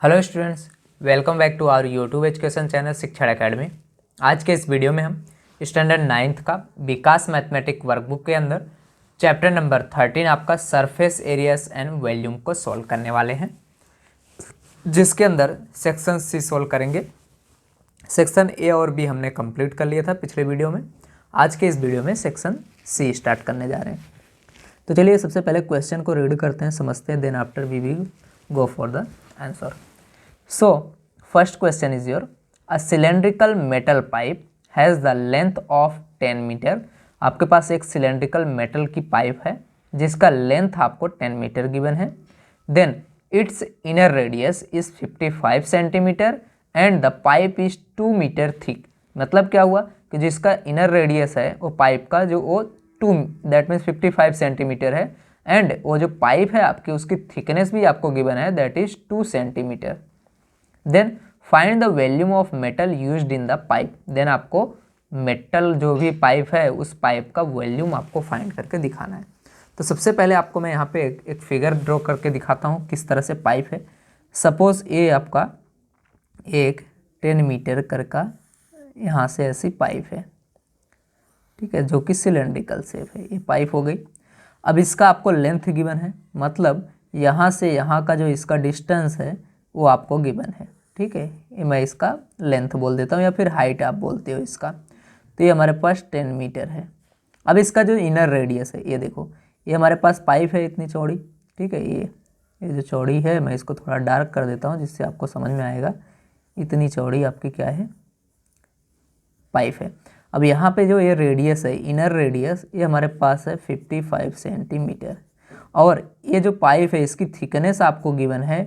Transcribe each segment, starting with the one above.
Hello students, welcome back to our YouTube education channel Shikshan Academy. आज के इस video में हम स्टैंडर्ड 9th का विकास मैथमेटिक वर्कबुक के अंदर चैप्टर नंबर 13 आपका सरफेस एरियाज एंड वॉल्यूम को सॉल्व करने वाले हैं, जिसके अंदर सेक्शन सी सॉल्व करेंगे। सेक्शन ए और बी हमने कंप्लीट कर लिया था पिछले वीडियो में। आज के इस वीडियो में सेक्शन सी स्टार्ट करने जा रहे हैं। तो चलिए सबसे पहले क्वेश्चन को रीड करते हैं, समझते हैं, then after we will go for the answer. So, first question is your a cylindrical metal pipe has the length of 10 metre. आपके पास एक सिलेंड्रिकल मेटल की पाइप है जिसका लेंथ आपको 10 मीटर गिवन है। Then its inner radius is 55 centimetre and the pipe is 2 metre thick. मतलब क्या हुआ कि जिसका इनर रेडियस है वो पाइप का जो वो 2 दैट मीन्स 55 सेंटीमीटर है एंड वो जो पाइप है आपकी उसकी थिकनेस भी आपको गिवन है that is 2 centimetre. Then find the volume of metal used in the pipe. Then आपको मेटल जो भी पाइप है उस पाइप का वॉल्यूम आपको फाइंड करके दिखाना है। तो सबसे पहले आपको मैं यहाँ पे एक फिगर ड्रॉ करके दिखाता हूँ किस तरह से पाइप है। सपोज ये आपका एक 10 मीटर कर का यहाँ से ऐसी पाइप है, ठीक है, जो कि सिलेंड्रिकल शेप है। ये पाइप हो गई। अब इसका आपको लेंथ गिवन है, मतलब यहाँ से यहाँ का जो इसका डिस्टेंस है वो आपको गिवन है, ठीक है। ये मैं इसका लेंथ बोल देता हूँ या फिर हाइट आप बोलते हो इसका। तो ये हमारे पास 10 मीटर है। अब इसका जो इनर रेडियस है, ये देखो, ये हमारे पास पाइप है इतनी चौड़ी, ठीक है। ये जो चौड़ी है मैं इसको थोड़ा डार्क कर देता हूँ जिससे आपको समझ में आएगा। इतनी चौड़ी आपकी क्या है, पाइप है। अब यहाँ पे जो ये रेडियस है, इनर रेडियस, ये हमारे पास है 55 सेंटीमीटर और ये जो पाइप है इसकी थिकनेस आपको गिवन है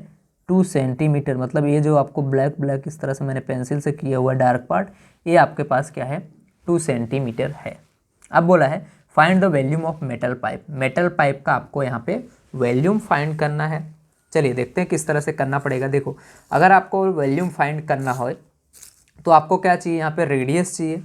2 सेंटीमीटर। मतलब ये जो आपको ब्लैक इस तरह से मैंने पेंसिल से किया हुआ डार्क पार्ट, ये आपके पास क्या है, 2 सेंटीमीटर है। अब बोला है find the volume of metal pipe. Metal pipe का आपको यहाँ पे वॉल्यूम फाइंड करना है। चलिए देखते हैं किस तरह से करना पड़ेगा। देखो, अगर आपको वॉल्यूम फाइंड करना हो तो आपको क्या चाहिए, यहाँ पे रेडियस चाहिए।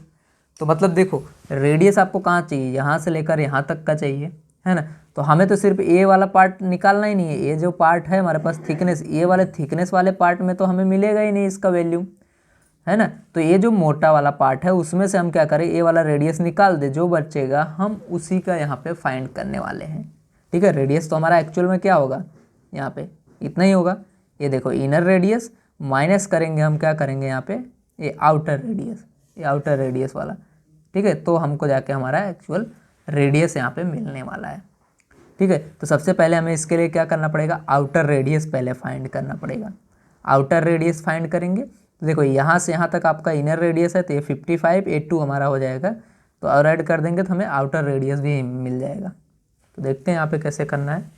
तो मतलब देखो, रेडियस आपको कहाँ चाहिए, यहाँ से लेकर यहाँ तक का चाहिए, है ना। तो हमें तो सिर्फ ए वाला पार्ट निकालना ही नहीं है। ये जो पार्ट है हमारे पास थिकनेस, ये वाले थिकनेस वाले पार्ट में तो हमें मिलेगा ही नहीं इसका वैल्यू, है ना। तो ये जो मोटा वाला पार्ट है उसमें से हम क्या करें, ए वाला रेडियस निकाल दे, जो बचेगा हम उसी का यहाँ पे फाइंड करने वाले हैं, ठीक है। रेडियस तो हमारा एक्चुअल में क्या होगा, यहाँ पे इतना ही होगा। ये देखो, इनर रेडियस माइनस करेंगे हम, क्या करेंगे यहाँ पे, ये आउटर रेडियस, ये आउटर रेडियस वाला, ठीक है। तो हमको जाके हमारा एक्चुअल रेडियस यहाँ पे मिलने वाला है, ठीक है। तो सबसे पहले हमें इसके लिए क्या करना पड़ेगा, आउटर रेडियस पहले फाइंड करना पड़ेगा। आउटर रेडियस फाइंड करेंगे तो देखो, यहाँ से यहाँ तक आपका इनर रेडियस है तो ये 55, 82 हमारा हो जाएगा। तो और ऐड कर देंगे तो हमें आउटर रेडियस भी मिल जाएगा। तो देखते हैं यहाँ पे कैसे करना है।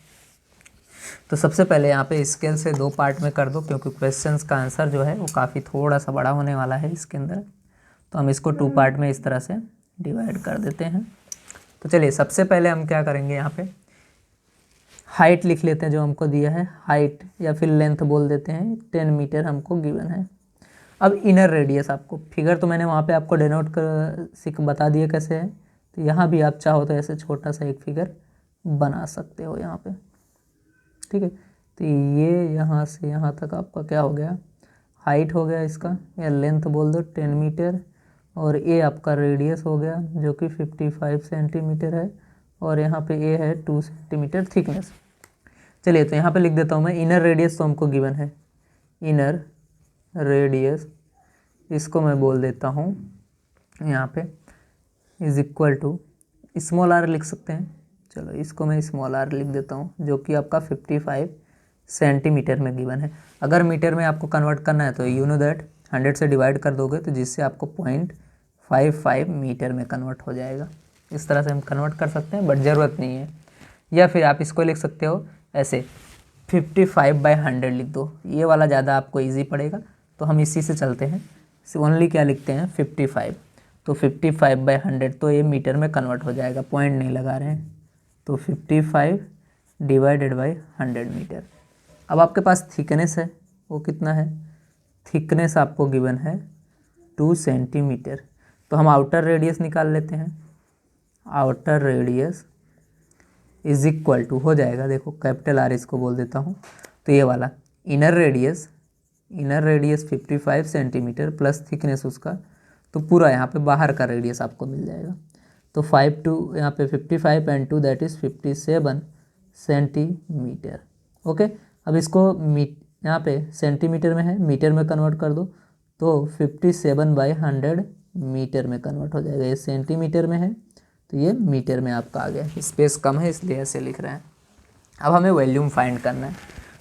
तो सबसे पहले यहाँ पे स्केल से 2 पार्ट में कर दो, क्योंकि क्वेश्चन का आंसर जो है वो काफ़ी थोड़ा सा बड़ा होने वाला है इसके अंदर। तो हम इसको 2 पार्ट में इस तरह से डिवाइड कर देते हैं। तो चलिए सबसे पहले हम क्या करेंगे, यहाँ पे हाइट लिख लेते हैं जो हमको दिया है, हाइट या फिर लेंथ बोल देते हैं, 10 मीटर हमको गिवन है। अब इनर रेडियस, आपको फिगर तो मैंने वहाँ पे आपको डिनोट कर बता दिया कैसे है। तो यहाँ भी आप चाहो तो ऐसे छोटा सा एक फिगर बना सकते हो यहाँ पे, ठीक है। तो ये यहाँ से यहाँ तक आपका क्या हो गया, हाइट हो गया इसका, या लेंथ बोल दो 10 मीटर, और ये आपका रेडियस हो गया जो कि 55 सेंटीमीटर है, और यहाँ पे ये है 2 सेंटीमीटर थिकनेस। चलिए तो यहाँ पे लिख देता हूँ मैं, इनर रेडियस तो हमको गिवन है, इनर रेडियस इसको मैं बोल देता हूँ यहाँ पे is equal to, small r लिख सकते हैं। चलो इसको मैं स्मॉल आर लिख देता हूँ, जो कि आपका 55 सेंटीमीटर में गिवन है। अगर मीटर में आपको कन्वर्ट करना है तो यू नो दैट 100 से डिवाइड कर दोगे तो जिससे आपको 0.55 मीटर में कन्वर्ट हो जाएगा। इस तरह से हम कन्वर्ट कर सकते हैं, बट ज़रूरत नहीं है। या फिर आप इसको लिख सकते हो ऐसे 55/100 लिख दो, ये वाला ज़्यादा आपको इजी पड़ेगा। तो हम इसी से चलते हैं, ओनली क्या लिखते हैं 55। तो 55/100 तो ये मीटर में कन्वर्ट हो जाएगा, पॉइंट नहीं लगा रहे हैं। तो 55 डिवाइडेड बाई 100 मीटर। अब आपके पास थिकनेस है, वो कितना है, थिकनेस आपको गिवन है 2 सेंटीमीटर। तो हम आउटर रेडियस निकाल लेते हैं। Outer radius is equal to हो जाएगा, देखो कैपिटल आर इसको बोल देता हूँ, तो ये वाला inner radius inner radius 55 centimetre plus thickness उसका, तो पूरा यहाँ पे बाहर का रेडियस आपको मिल जाएगा। तो 5 टू यहाँ पे 55 and 2 that is 57 centimetre. Okay, अब इसको यहाँ पे सेंटीमीटर में है, मीटर में कन्वर्ट कर दो तो 57/100 मीटर में कन्वर्ट हो जाएगा। ये सेंटीमीटर में है तो ये मीटर में आपका आ गया। स्पेस कम है इसलिए ऐसे लिख रहे हैं। अब हमें वॉल्यूम फाइंड करना है।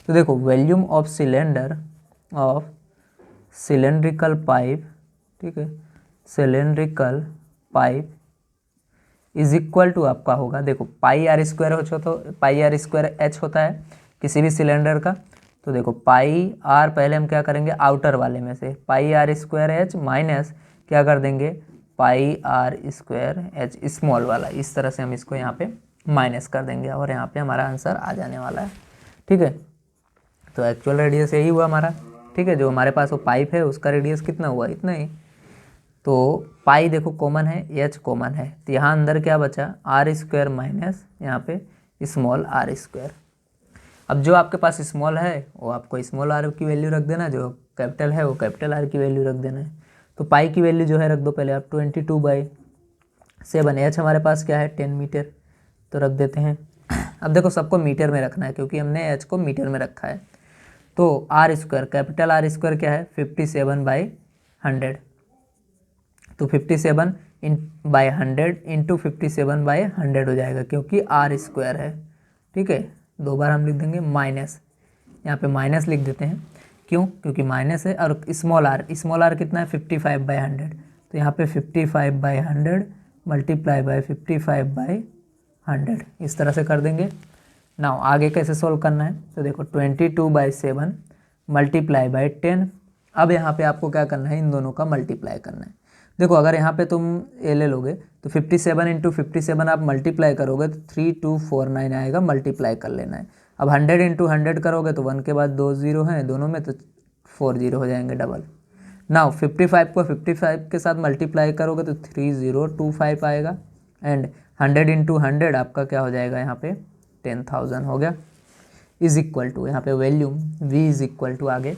तो देखो volume of cylinder of cylindrical pipe, ठीक है, cylindrical pipe is equal to आपका होगा, देखो पाई आर स्क्वायर हो तो पाई आर स्क्वायर एच होता है किसी भी सिलेंडर का। तो देखो पाई आर पहले हम क्या करेंगे, आउटर वाले में से पाई आर स्क्वायर एच माइनस क्या कर देंगे, पाई आर स्क्वायर एच स्मॉल वाला, इस तरह से हम इसको यहाँ पे माइनस कर देंगे और यहाँ पे हमारा आंसर आ जाने वाला है। ठीक है, तो एक्चुअल रेडियस यही हुआ हमारा। ठीक है, जो हमारे पास वो पाइप है उसका रेडियस कितना हुआ, इतना ही। तो पाई देखो कॉमन है, एच कॉमन है, तो यहाँ अंदर क्या बचा, आर स्क्वायर माइनस यहाँ पे स्मॉल आर स्क्वायर। अब जो आपके पास स्मॉल है वो आपको स्मॉल आर की वैल्यू रख देना, जो कैपिटल है वो कैपिटल आर की वैल्यू रख देना है। तो पाई की वैल्यू जो है रख दो पहले आप 22/7। एच हमारे पास क्या है 10 मीटर, तो रख देते हैं। अब देखो सबको मीटर में रखना है क्योंकि हमने एच को मीटर में रखा है। तो r square, capital R square क्या है 57/100, तो 57/100 इंटू 57/100 हो जाएगा क्योंकि आर स्क्वायर है। ठीक है, दो बार हम लिख देंगे माइनस, यहाँ पे माइनस लिख देते हैं, क्यों, क्योंकि माइनस है। और स्मॉल आर कितना है 55/100, तो यहाँ पे 55/100 मल्टीप्लाई बाय 55/100 इस तरह से कर देंगे। नाउ आगे कैसे सोल्व करना है, तो देखो 22/7 मल्टीप्लाई बाय 10। अब यहाँ पे आपको क्या करना है, इन दोनों का मल्टीप्लाई करना है। देखो अगर यहाँ पे तुम ए ले लोगे तो 57 इंटू 57 आप मल्टीप्लाई करोगे तो 3249 आएगा, मल्टीप्लाई कर लेना है। अब 100 इंटू 100 करोगे तो 1 के बाद 2 0 हैं दोनों में, तो 4 0 हो जाएंगे डबल। नाउ 55 को 55 के साथ मल्टीप्लाई करोगे तो 3025 आएगा, एंड 100 इंटू 100 आपका क्या हो जाएगा यहाँ पे 10,000 हो गया। इज इक्वल टू यहाँ पे volume v is equal to आगे,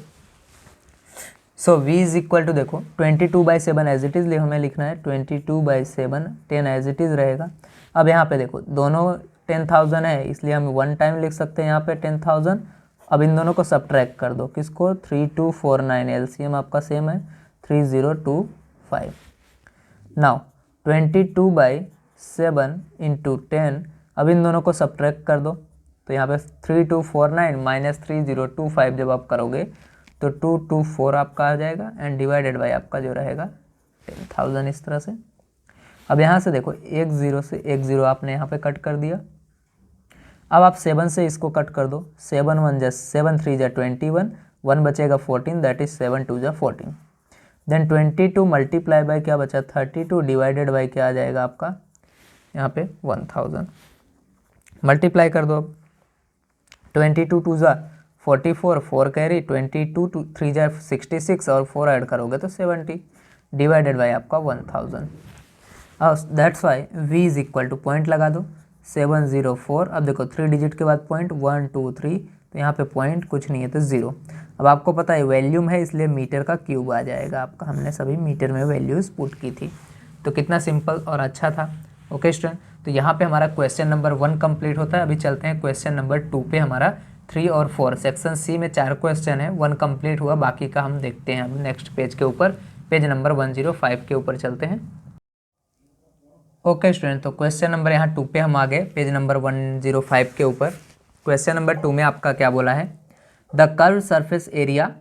so v is equal to देखो 22/7 एज इट इज़ हमें लिखना है 22/7, 10 एज इट इज़ रहेगा। अब यहाँ पे देखो दोनों 10,000 है इसलिए हम वन टाइम लिख सकते हैं यहाँ पे 10,000। अब इन दोनों को सब्ट्रैक्ट कर दो, किसको 3249, एलसीएम आपका सेम है 3025। नाउ 22/7 इंटू 10, अब इन दोनों को सब्ट्रैक्ट कर दो, तो यहाँ पे 3249 माइनस 3025 जब आप करोगे तो 224 आपका आ जाएगा, एंड डिवाइडेड बाय आपका जो रहेगा 10,000 इस तरह से। अब यहाँ से देखो एक ज़ीरो से एक ज़ीरो आपने यहाँ पे कट कर दिया। अब आप 7 से इसको कट कर दो, 7 1 जा 7 3 जा 21, 1 बचेगा 14, दैट इज 7 2 जा 14। देन 22 मल्टीप्लाई बाय क्या बचा 32 डिवाइडेड बाय क्या आ जाएगा आपका यहाँ पे 1000। मल्टीप्लाई कर दो, अब 22 2 जा 44, 4 कैरी, 22 3 जा 66 और 4 ऐड करोगे तो 70, डिवाइडेड बाय आपका 1000। That's why v is equal two point लगा दो 704। अब देखो 3 डिजिट के बाद पॉइंट 1 2 3, तो यहाँ पे पॉइंट कुछ नहीं है तो 0। अब आपको पता है वैल्यूम है इसलिए मीटर का क्यूब आ जाएगा आपका, हमने सभी मीटर में वैल्यूज़ पुट की थी। तो कितना सिंपल और अच्छा था। ओके स्टूडेंट, तो यहाँ पे हमारा क्वेश्चन नंबर 1 कंप्लीट होता है। अभी चलते हैं क्वेश्चन नंबर 2 पे। हमारा 3 और 4 सेक्शन सी में 4 क्वेश्चन है, 1 कंप्लीट हुआ, बाकी का हम देखते हैं अब नेक्स्ट पेज के ऊपर, पेज नंबर 105 के ऊपर चलते हैं। ओके स्टूडेंट, तो क्वेश्चन नंबर यहाँ 2 पे हम आ गए, पेज नंबर 105 के ऊपर। क्वेश्चन नंबर 2 में आपका क्या बोला है, the curve surface area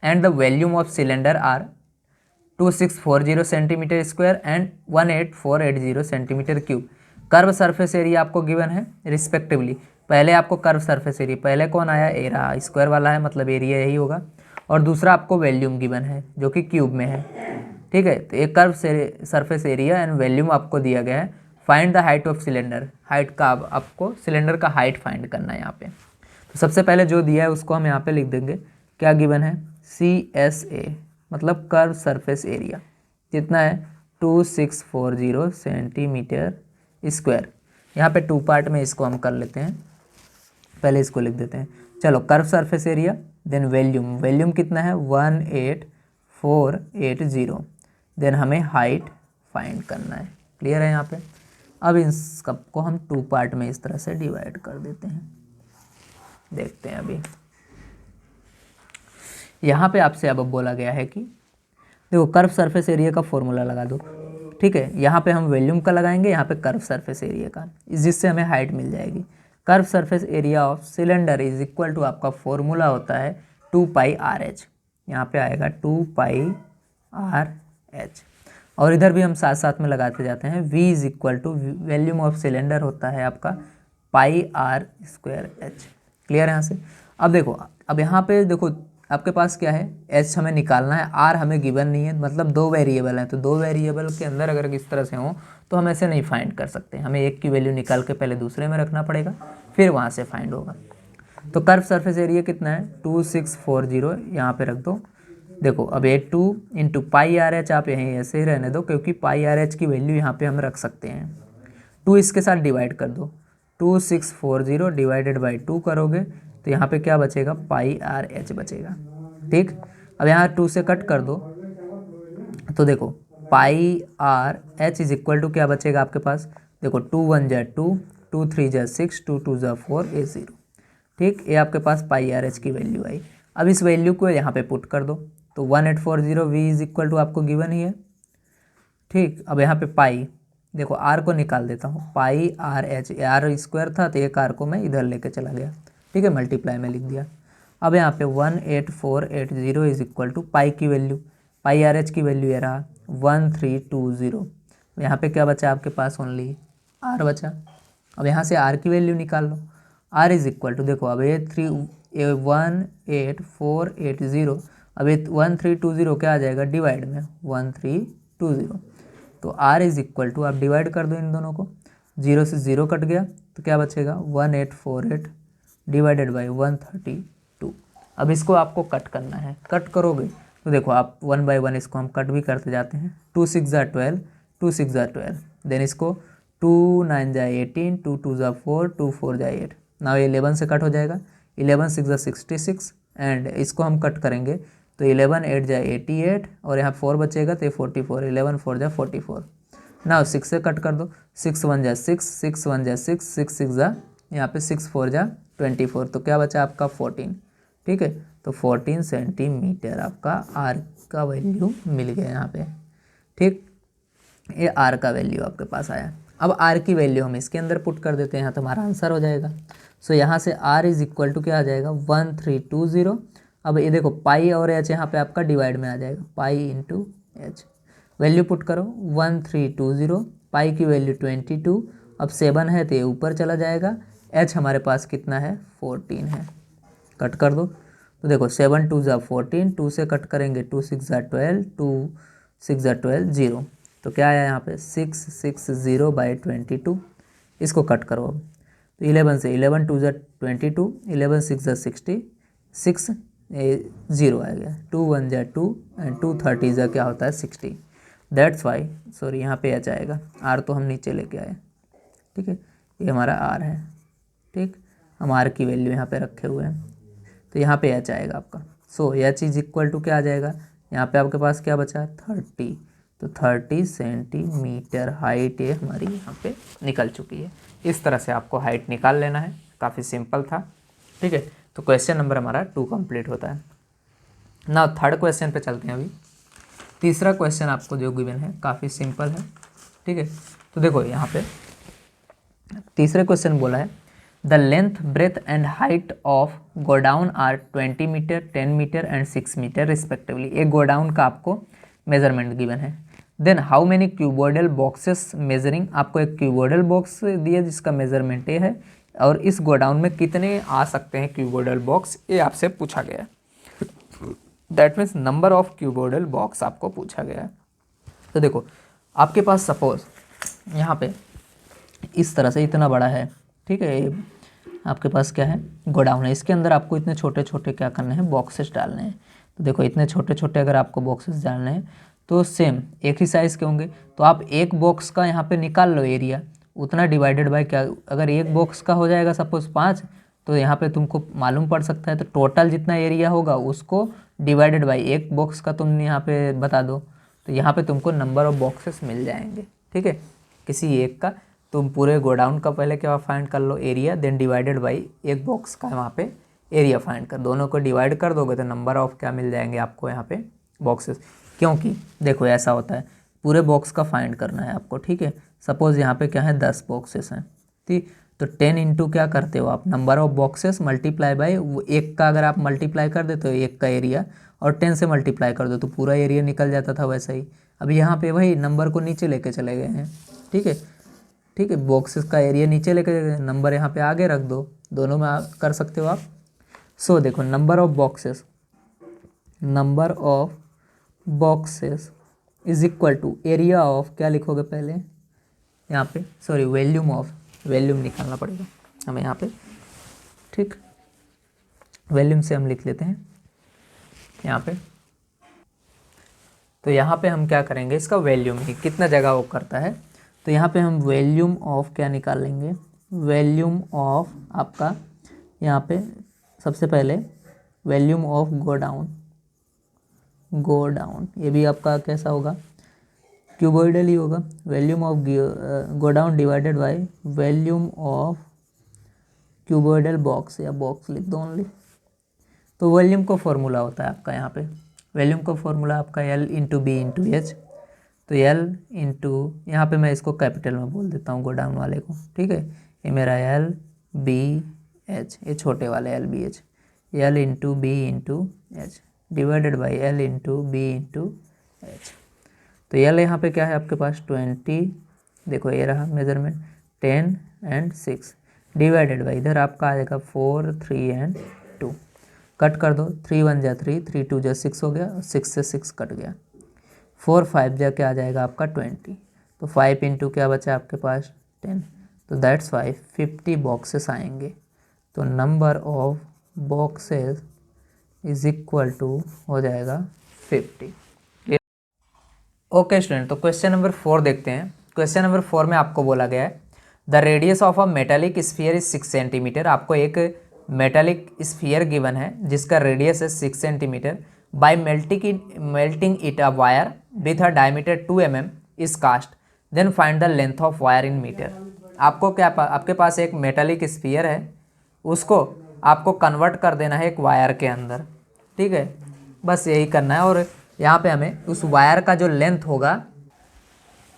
and the volume of cylinder are 2640 centimetre square and 18480 centimetre cube. Curve surface area आपको गिवन है रिस्पेक्टिवली। पहले आपको कर्व सरफेस एरिया, पहले कौन आया ए रहा, स्क्वायर वाला है मतलब एरिया यही होगा, और दूसरा आपको वॉल्यूम गिवन है जो कि क्यूब में है। ठीक है, तो एक curve surface area and volume आपको दिया गया है। Find the height of cylinder, height का आपको सिलेंडर का हाइट फाइंड करना है यहाँ पे। तो सबसे पहले जो दिया है उसको हम यहाँ पे लिख देंगे, क्या गिवन है CSA मतलब कर्व सरफेस एरिया कितना है 2640 सेंटीमीटर स्क्वायर। यहाँ पे 2 पार्ट में इसको हम कर लेते हैं, पहले इसको लिख देते हैं। चलो curve surface area then volume कितना है 18480, देन हमें हाइट फाइंड करना है। क्लियर है यहाँ पे। अब इन सबको हम 2 पार्ट में इस तरह से डिवाइड कर देते हैं। देखते हैं अभी यहाँ पे आपसे अब बोला गया है कि देखो कर्व सरफेस एरिया का फॉर्मूला लगा दो। ठीक है, यहाँ पे हम वॉल्यूम का लगाएंगे, यहाँ पे कर्व सरफेस एरिया का, जिससे हमें हाइट मिल जाएगी। Curve surface area of cylinder is equal to आपका फॉर्मूला होता है 2πRh। यहाँ पे आएगा 2πRh। और इधर भी हम साथ साथ में लगाते जाते हैं। v is equal to volume of cylinder होता है आपका πr²h। क्लियर है यहाँ से। अब देखो, अब यहाँ पे देखो आपके पास क्या है, h हमें निकालना है, r हमें गिवन नहीं है, मतलब 2 वेरिएबल हैं। तो 2 वेरिएबल के अंदर अगर इस तरह से हो तो हम ऐसे नहीं फाइंड कर सकते। हमें एक की वैल्यू निकाल के पहले दूसरे में रखना पड़ेगा, फिर वहाँ से फाइंड होगा। तो कर्व सरफेस एरिया कितना है 2640, यहाँ पे रख दो। देखो अब ये 2 इंटू πRh आप यहीं ऐसे ही रहने दो, क्योंकि πRh की वैल्यू यहाँ पे हम रख सकते हैं। 2 इसके साथ डिवाइड कर दो, 2640 डिवाइडेड बाई 2 करोगे तो यहाँ पे क्या बचेगा πRh बचेगा। ठीक, अब यहाँ 2 से कट कर दो तो देखो πRh इज इक्वल टू क्या बचेगा आपके पास, देखो 2 1 जा 2, 2 3 जा 6, 2 2 जा 4, ये 0। ठीक, ये आपके पास πRh की वैल्यू आई। अब इस वैल्यू को यहाँ पे पुट कर दो तो 1840 v इज इक्वल टू आपको गिवन ही है। ठीक, अब यहाँ पे पाई, देखो r को निकाल देता हूँ, πRh, r स्क्वायर था तो एक r को मैं इधर लेके चला गया। ठीक है, मल्टीप्लाई में लिख दिया। अब यहाँ पे 18480 इज इक्वल टू पाई की वैल्यू, πRh की वैल्यू ये रहा 1320। यहाँ पे क्या बचा आपके पास, ओनली r बचा। अब यहाँ से r की वैल्यू निकाल लो, r इज इक्वल टू, देखो अब ये 18480, अब ये 1320 क्या आ जाएगा डिवाइड में 1320। तो r इज इक्वल टू, आप डिवाइड कर दो इन दोनों को, 0 से 0 कट गया तो क्या बचेगा 1848 डिवाइडेड बाई 132। अब इसको आपको कट करना है। कट करोगे तो देखो आप 1 बाई 1 इसको हम कट भी करते जाते हैं। 2 6 जा 12, 2 6 जा 12, देन इसको 2 9 जा 18, 2 2 जा 4, 2 4 जा 8। ना 11 से कट हो जाएगा, 11 6 जा 66, एंड इसको हम कट करेंगे तो 11 8 जा 88, और यहाँ 4 बचेगा तो 44, 11 4 जा 44। ना 6 से कट कर दो, 6 1 जा 6, 6 1 जा 6, 6 6 जा, यहाँ पे 6 4 जा 24, तो क्या बचा आपका 14। ठीक है, तो 14 सेंटीमीटर आपका r का वैल्यू मिल गया यहाँ पे। ठीक, ये r का वैल्यू आपके पास आया। अब r की वैल्यू हम इसके अंदर पुट कर देते हैं, यहाँ तो हमारा आंसर हो जाएगा। सो यहाँ से r इज इक्वल टू क्या आ जाएगा 1320। अब ये देखो पाई और h यहाँ पे आपका डिवाइड में आ जाएगा, pi into h। Value put करो 1320, पाई की वैल्यू 22, अब 7 है तो ये ऊपर चला जाएगा, h हमारे पास कितना है 14 है। कट कर दो तो देखो 7 2 जा 14, 2 से कट करेंगे 2 6 जा 12, 2 6 जा 12, 0। तो क्या आया यहाँ पे 660 बाई 22। इसको कट करो अब तो 11 से 11 2 जा 22, 11 6 जा 60, 6 0 आ गया, 2 1 जा 2 एंड 2 30 जा क्या होता है 60। दैट्स वाई, सॉरी यहाँ पे h आएगा, r तो हम नीचे लेके आए। ठीक है, ये हमारा r है। ठीक, हम r की वैल्यू यहाँ पे रखे हुए हैं, तो यहाँ पे h आएगा आपका। सो h इज इक्वल टू क्या आ जाएगा, यहाँ पे आपके पास क्या बचा 30, तो 30 सेंटीमीटर हाइट ये हमारी यहाँ पे निकल चुकी है। इस तरह से आपको हाइट निकाल लेना है, काफ़ी सिंपल था। ठीक है, तो क्वेश्चन नंबर हमारा 2 कंप्लीट होता है ना। थर्ड क्वेश्चन पे चलते हैं अभी। तीसरा क्वेश्चन आपको जो गिवन है काफ़ी सिंपल है। ठीक है, तो देखो यहाँ पे तीसरे क्वेश्चन बोला है the length breadth and height of godown are 20 metre 10 metre and 6 metre respectively. एक गोडाउन का आपको मेजरमेंट गिवन है। Then how many cuboidal boxes measuring, आपको एक क्यूबोइडल बॉक्स दिया जिसका मेजरमेंट ये है, और इस गोडाउन में कितने आ सकते हैं क्यूबोइडल बॉक्स, ये आपसे पूछा गया है। That means number of cuboidal box आपको पूछा गया है। तो देखो आपके पास सपोज यहाँ पे इस तरह से इतना बड़ा है। ठीक है, ये आपके पास क्या है गोडाउन है, इसके अंदर आपको इतने छोटे छोटे क्या करने हैं बॉक्सेस डालने हैं। तो देखो इतने छोटे छोटे अगर आपको बॉक्सेस डालने हैं तो सेम एक ही साइज़ के होंगे, तो आप एक बॉक्स का यहाँ पे निकाल लो एरिया, उतना डिवाइडेड बाय क्या, अगर एक बॉक्स का हो जाएगा सपोज 5, तो यहाँ पे तुमको मालूम पड़ सकता है, तो टोटल जितना एरिया होगा उसको डिवाइडेड बाई एक बॉक्स का तुम यहाँ पे बता दो, तो यहाँ पे तुमको नंबर ऑफ बॉक्सेस मिल जाएंगे। ठीक है, किसी एक का तुम पूरे गोडाउन का पहले क्या फाइंड कर लो एरिया, देन डिवाइडेड बाई एक बॉक्स का वहाँ पे एरिया फाइंड कर, दोनों को डिवाइड कर दोगे तो नंबर ऑफ क्या मिल जाएंगे आपको यहाँ पे बॉक्सेस। क्योंकि देखो ऐसा होता है, पूरे बॉक्स का फाइंड करना है आपको। ठीक है, सपोज़ यहाँ पे क्या है 10 बॉक्सेस हैं, ठीक, तो 10 इंटू क्या करते हो आप, number of boxes multiply by वो एक का, अगर आप मल्टीप्लाई कर देते हो एक का एरिया और 10 से मल्टीप्लाई कर दो तो पूरा एरिया निकल जाता था वैसा ही। अभी यहाँ पे वही नंबर को नीचे लेके चले गए हैं। ठीक है, ठीक है, बॉक्सेस का एरिया नीचे लेके गए, नंबर यहाँ पे आगे रख दो, दोनों में कर सकते हो आप। सो देखो number of boxes is equal to area of, क्या लिखोगे पहले यहाँ पे, सॉरी वॉल्यूम निकालना पड़ेगा हमें यहाँ पे। ठीक, वॉल्यूम से हम लिख लेते हैं यहाँ पे, तो यहाँ पे हम क्या करेंगे, इसका वॉल्यूम ही कितना जगह वो करता है, तो यहाँ पे हम वॉल्यूम ऑफ क्या निकाल लेंगे, वॉल्यूम ऑफ आपका यहाँ पे सबसे पहले वॉल्यूम ऑफ गो डाउन, ये भी आपका कैसा होगा, क्यूबॉइडल ही होगा। Volume of go down divided by volume of cuboidal box, या बॉक्स लिख दो ओनली। तो वॉल्यूम का फॉर्मूला होता है आपका यहाँ पे, वॉल्यूम का फॉर्मूला आपका L into B into H, तो L इंटू, यहाँ पर मैं इसको कैपिटल में बोल देता हूँ गो डाउन वाले को। ठीक है, ये मेरा L B H, ये छोटे वाले L B H, L into B into H divided by L into B into H. तो L यहाँ पे क्या है आपके पास 20, देखो ये रहा मेजरमेंट 10 एंड 6 डिवाइडेड बाई, इधर आपका आ जाएगा 4 3 एंड 2, कट कर दो, 3 1 जा 3, 3 2 जा 6 हो गया, 6 से 6 कट गया, 4 5 जा क्या आ जाएगा आपका 20, तो 5 इंटू क्या बचा आपके पास 10, तो दैट्स वाई 50 बॉक्सेस आएंगे। तो number of boxes is equal to हो जाएगा 50। ओके स्टूडेंट, तो क्वेश्चन नंबर 4 देखते हैं। क्वेश्चन नंबर 4 में आपको बोला गया है the radius of a metallic sphere is 6 centimetre. आपको एक मेटालिक स्फीयर गिवन है जिसका रेडियस है 6 centimetre, by melting it a wire with a diameter 2 mm is cast, then find the length of wire in metre. आपको क्या आपके पास एक मेटालिक स्फीयर है, उसको आपको कन्वर्ट कर देना है एक वायर के अंदर। ठीक है, बस यही करना है, और यहाँ पे हमें उस वायर का जो लेंथ होगा,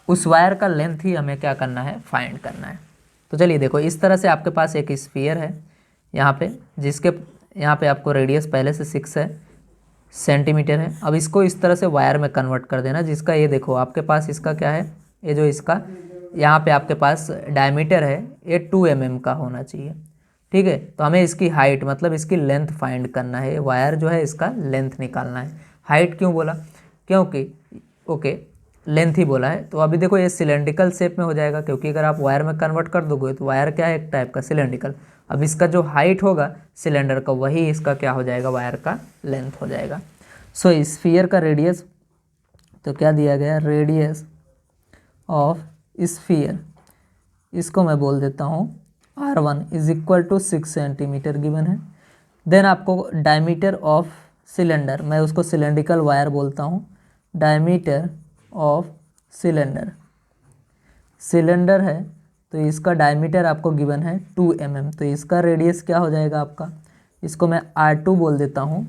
उस वायर का लेंथ ही हमें क्या करना है, फाइंड करना है। तो चलिए देखो, इस तरह से आपके पास एक स्फीयर है यहाँ पे, जिसके यहाँ पे आपको रेडियस पहले से 6 है सेंटीमीटर है। अब इसको इस तरह से वायर में कन्वर्ट कर देना, जिसका ये देखो आपके पास इसका क्या है, ये जो इसका यहाँ पे आपके पास डायमीटर है ये 2 mm का होना चाहिए। ठीक है, तो हमें इसकी हाइट मतलब इसकी लेंथ फाइंड करना है, वायर जो है इसका लेंथ निकालना है। हाइट क्यों बोला, क्योंकि ओके लेंथ ही बोला है। तो अभी देखो ये सिलेंड्रिकल शेप में हो जाएगा, क्योंकि अगर आप वायर में कन्वर्ट कर दोगे तो वायर क्या है, एक टाइप का सिलेंड्रिकल। अब इसका जो हाइट होगा सिलेंडर का, वही इसका क्या हो जाएगा, वायर का लेंथ हो जाएगा। सो स्फीयर का रेडियस, तो क्या दिया गया, रेडियस ऑफ स्फीयर, इसको मैं बोल देता हूँ R1 is equal to 6 centimetre given है। देन आपको डायमीटर ऑफ सिलेंडर, मैं उसको सिलेंड्रिकल वायर बोलता हूँ, डायमीटर ऑफ सिलेंडर है, तो इसका डायमीटर आपको गिवन है 2 mm, तो इसका रेडियस क्या हो जाएगा आपका, इसको मैं R2 बोल देता हूँ।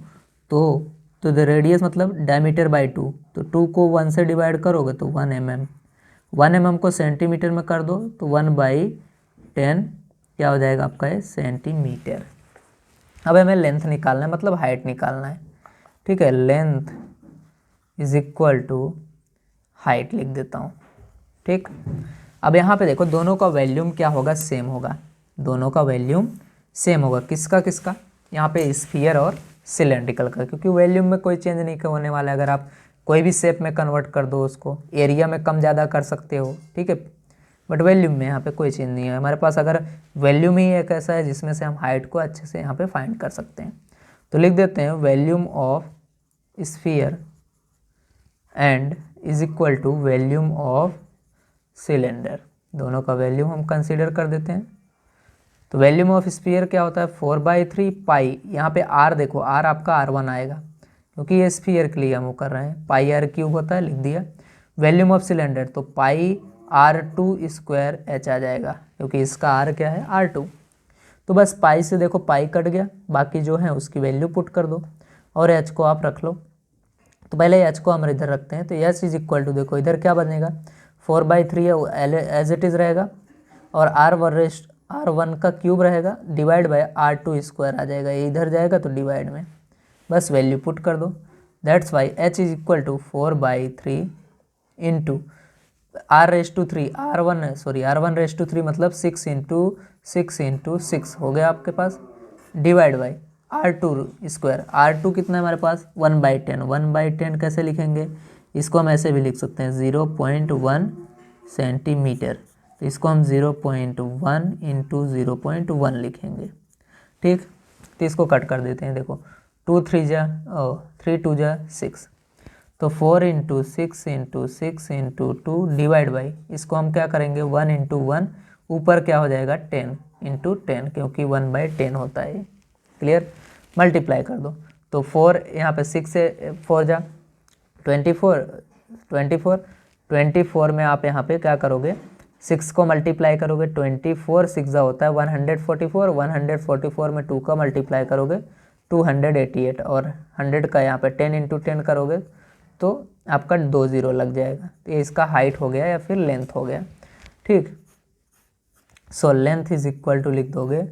तो द रेडियस मतलब डायमीटर बाई 2, तो 2 को 1 से डिवाइड करोगे तो 1 mm, 1 mm को सेंटीमीटर में कर दो तो 1/10 क्या हो जाएगा आपका है, सेंटीमीटर। अब हमें लेंथ निकालना है, मतलब हाइट निकालना है। ठीक है, length is equal to height लिख देता हूँ। ठीक, अब यहाँ पे देखो दोनों का वॉल्यूम क्या होगा, सेम होगा, दोनों का वॉल्यूम सेम होगा। किसका किसका, यहाँ पे स्फीयर और सिलेंड्रिकल का, क्योंकि वॉल्यूम में कोई चेंज नहीं होने वाला है। अगर आप कोई भी शेप में कन्वर्ट कर दो उसको, एरिया में कम ज़्यादा कर सकते हो, ठीक है, बट वॉल्यूम में यहाँ पे कोई चेंज नहीं है हमारे पास। अगर वॉल्यूम ही एक ऐसा है जिसमें से हम हाइट को अच्छे से यहाँ पे फाइंड कर सकते हैं, तो लिख देते हैं volume of sphere and is equal to volume of cylinder. दोनों का वॉल्यूम हम कंसीडर कर देते हैं, तो वॉल्यूम ऑफ स्फीयर क्या होता है 4/3 पाई, यहाँ पे r देखो r आपका r1 आएगा क्योंकि ये स्फीयर के लिए हम वो कर रहे हैं, पाई r क्यूब होता है लिख दिया। वॉल्यूम ऑफ सिलेंडर तो पाई r2 स्क्वायर h आ जाएगा क्योंकि इसका r क्या है r2। तो बस पाई से देखो पाई कट गया, बाकी जो है उसकी वैल्यू पुट कर दो और h को आप रख लो। तो पहले h को हम इधर रखते हैं, तो h इज इक्वल टू देखो इधर क्या बनेगा 4/3 एज इट इज़ रहेगा और r1 का क्यूब रहेगा डिवाइड बाय r2 स्क्वायर आ जाएगा, ये इधर जाएगा तो डिवाइड में बस वैल्यू पुट कर दो। That's why h is equal to 4/3 into r1 मतलब 6 हो गया आपके पास, divide by r2 square. r2 कितना है हमारे पास 1/10, 1/10 कैसे लिखेंगे, इसको हम ऐसे भी लिख सकते हैं 0.1 सेंटीमीटर, तो इसको हम 0.1 इंटू 0.1 लिखेंगे। ठीक, तो इसको कट कर देते हैं, देखो 3 2 जा 6, तो 4 into 6 into 6 into 2 divide by, इसको हम क्या करेंगे 1 इंटू 1, ऊपर क्या हो जाएगा 10 इंटू 10 क्योंकि 1/10 होता है। क्लियर, मल्टीप्लाई कर दो, तो 4 यहाँ पे 6 से 4 जा 24 में आप यहाँ पे क्या करोगे 6 को मल्टीप्लाई करोगे 24 6 होता है 144 में 2 का मल्टीप्लाई करोगे 288 और 100 का यहाँ पे 10 इंटू 10 करोगे तो आपका 2 0 लग जाएगा। तो ये इसका हाइट हो गया या फिर लेंथ हो गया। ठीक, so length is equal to लिख दोगे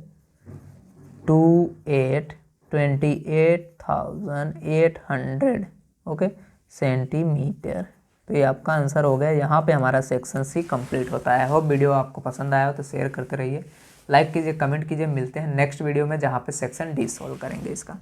28,800 ओके सेंटीमीटर। तो ये आपका आंसर हो गया। यहाँ पे हमारा सेक्शन सी कंप्लीट होता है। होप वीडियो आपको पसंद आया हो तो शेयर करते रहिए, लाइक कीजिए, कमेंट कीजिए। मिलते हैं नेक्स्ट वीडियो में जहाँ पे सेक्शन डी सॉल्व करेंगे इसका।